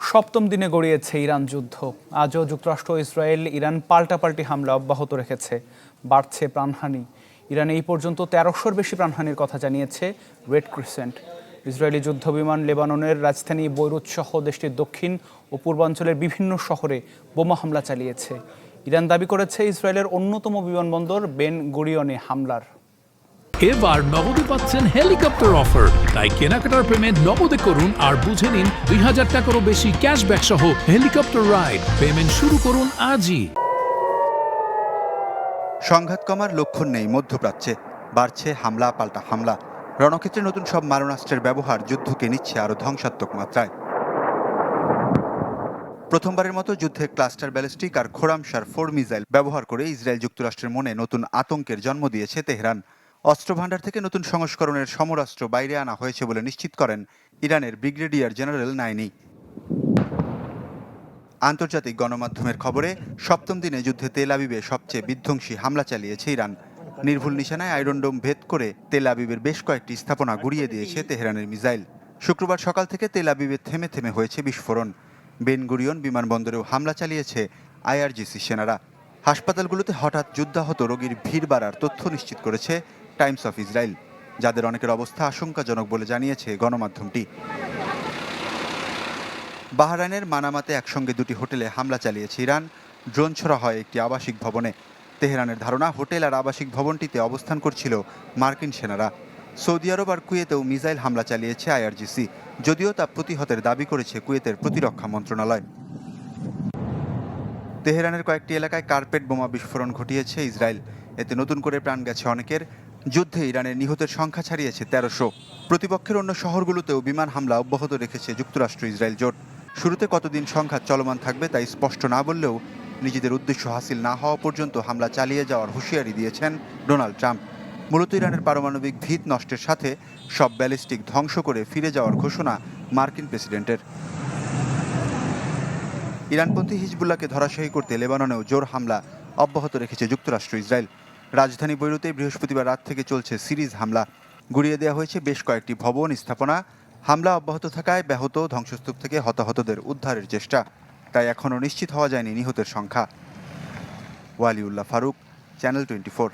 সপ্তম দিনে গড়িয়েছে ইরান যুদ্ধ। আজও যুক্তরাষ্ট্র ইসরায়েল ইরান পাল্টাপাল্টি হামলা অব্যাহত রেখেছে। বাড়ছে প্রাণহানি। ইরানে এই পর্যন্ত ১৩০০-র বেশি প্রাণহানির কথা জানিয়েছে রেড ক্রিসেন্ট। ইসরায়েলি যুদ্ধবিমান লেবাননের রাজধানী বৈরুত সহ দেশটির দক্ষিণ ও পূর্বাঞ্চলের বিভিন্ন শহরে বোমা হামলা চালিয়েছে। ইরান দাবি করেছে ইসরায়েলের অন্যতম বিমানবন্দর বেন গুরিয়নে হামলার। এবার নগদে পাচ্ছেন হেলিকপ্টার অফার, তাই কেনাকাটার পেমেন্ট নগদে করুন আর বুঝে নিন ২০০০ টাকারও বেশি ক্যাশব্যাক সহ হেলিকপ্টার রাইড। পেমেন্ট শুরু করুন আজই। সংঘাত কমার লক্ষণ নেই মধ্যপ্রাচ্যে, বাড়ছে হামলা পাল্টা হামলা। রণক্ষেত্রে নতুন সব মারণাস্ত্রের ব্যবহার যুদ্ধকে নিচ্ছে আরও ধ্বংসাত্মক মাত্রায়। প্রথমবারের মতো যুদ্ধে ক্লাস্টার ব্যালিস্টিক আর খোরামশার 4 মিসাইল ব্যবহার করে ইসরায়েল যুক্তরাষ্ট্রের মনে নতুন আতঙ্কের জন্ম দিয়েছে তেহরান। অস্ত্রভান্ডার থেকে নতুন সংস্করণের সমরাস্ত্র বাইরে আনা হয়েছে বলে নিশ্চিত করেন ইরানের ব্রিগেডিয়ার জেনারেল নাইনি। আন্তর্জাতিক গণমাধ্যমের খবরে সপ্তম দিনে যুদ্ধে তেল আবিবে সবচেয়ে বিধ্বংসী হামলা চালিয়েছে ইরান। নির্ভুল নিশানায় আয়রন ডোম ভেদ করে তেল আবিবের বেশ কয়েকটি স্থাপনা গুড়িয়ে দিয়েছে তেহরানের মিসাইল। শুক্রবার সকাল থেকে তেল আবিবে থেমে থেমে হয়েছে বিস্ফোরণ। বেন গুরিয়ন বিমানবন্দরেও হামলা চালিয়েছে আইআরজিসি সেনারা। হাসপাতালগুলোতে হঠাৎ যুদ্ধাহত রোগীর ভিড় বাড়ার তথ্য নিশ্চিত করেছে টাইমস অফ ইসরায়েল, যাদের অনেকের অবস্থা আশঙ্কাজনক বলে জানিয়েছে গণমাধ্যমটি। বাহরাইনের মানামাতে একসঙ্গে দুটি হোটেলে হামলা চালিয়েছে ইরান। ড্রোন ছোড়া হয় একটি আবাসিক ভবনে। তেহরানের ধারণা, হোটেল আর আবাসিক ভবনটিতে অবস্থান করছিল মার্কিন সেনারা। সৌদি আরব আর কুয়েতেও মিসাইল হামলা চালিয়েছে আইআরজিসি, যদিও তা প্রতিহতের দাবি করেছে কুয়েতের প্রতিরক্ষা মন্ত্রণালয়। তেহরানের কয়েকটি এলাকায় কার্পেট বোমা বিস্ফোরণ ঘটিয়েছে ইসরায়েল। এতে নতুন করে প্রাণ গেছে অনেকের। যুদ্ধে ইরানের নিহতের সংখ্যা ছাড়িয়েছে ১৩০০। প্রতিপক্ষের অন্য শহরগুলোতেও বিমান হামলা অব্যাহত রেখেছে যুক্তরাষ্ট্র ইসরায়েল জোট। শুরুতে কতদিন সংঘাত চলমান থাকবে তাই স্পষ্ট না বললেও নিজেদের উদ্দেশ্য হাসিল না হওয়া পর্যন্ত হামলা চালিয়ে যাওয়ার হুঁশিয়ারি দিয়েছেন ডোনাল্ড ট্রাম্প। মূলত ইরানের পারমাণবিক ভিত নষ্টের সাথে সব ব্যালিস্টিক ধ্বংস করে ফিরে যাওয়ার ঘোষণা মার্কিন প্রেসিডেন্টের। ইরানপন্থী হিজবুল্লাহকে ধরাশায়ী করতে লেবাননেও জোর হামলা অব্যাহত রেখেছে যুক্তরাষ্ট্র ইসরায়েল। রাজধানী বৈরুতে বৃহস্পতিবার রাত থেকে চলছে সিরিজ হামলা। গুড়িয়ে দেওয়া হয়েছে বেশ কয়েকটি ভবন, স্থাপনা। হামলা অব্যাহত থাকায় ব্যাহত ধ্বংসস্তূপ থেকে হতাহতদের উদ্ধারের চেষ্টা। তাই এখনও নিশ্চিত হওয়া যায়নি নিহতের সংখ্যা। ওয়ালিউল্লাহ ফারুক, চ্যানেল 24।